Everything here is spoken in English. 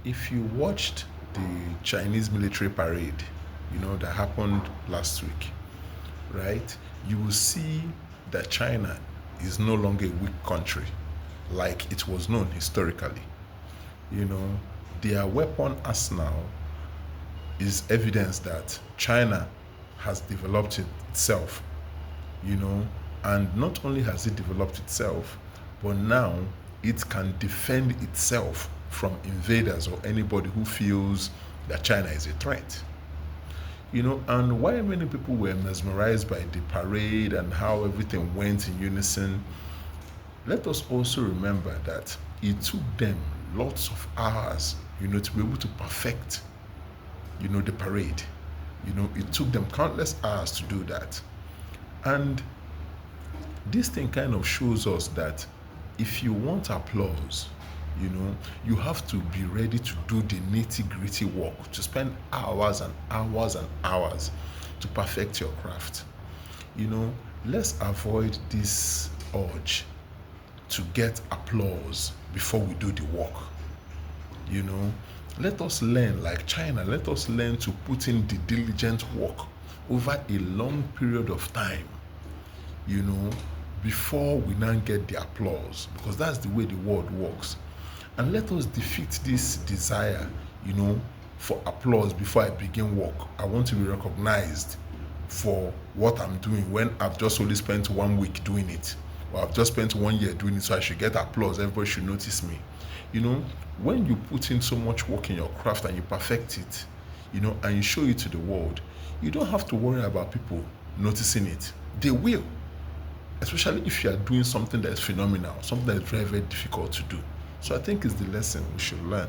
If you watched the Chinese military parade, that happened last week, right, you will see that China is no longer a weak country like it was known historically. You know, their weapon arsenal is evidence that China has developed it itself, you know, and not only has it developed itself, but now it can defend itself from invaders or anybody who feels that China is a threat. And why many people were mesmerized by the parade and how everything went in unison, let us also remember that it took them lots of hours, to be able to perfect, the parade. It took them countless hours to do that. And this thing kind of shows us that if you want applause, you have to be ready to do the nitty gritty work, to spend hours and hours and hours to perfect your craft. Let's avoid this urge to get applause before we do the work. You know, let us learn, like China, let us learn to put in the diligent work over a long period of time, you know, before we now get the applause, because that's the way the world works. And let us defeat this desire, for applause before I begin work. I want to be recognized for what I'm doing when I've just only spent 1 week doing it, or I've just spent 1 year doing it, so I should get applause. Everybody should notice me. You know, when you put in so much work in your craft and you perfect it, and you show it to the world, you don't have to worry about people noticing it. They will, especially if you are doing something that is phenomenal, something that is very, very difficult to do. So I think it's the lesson we should learn.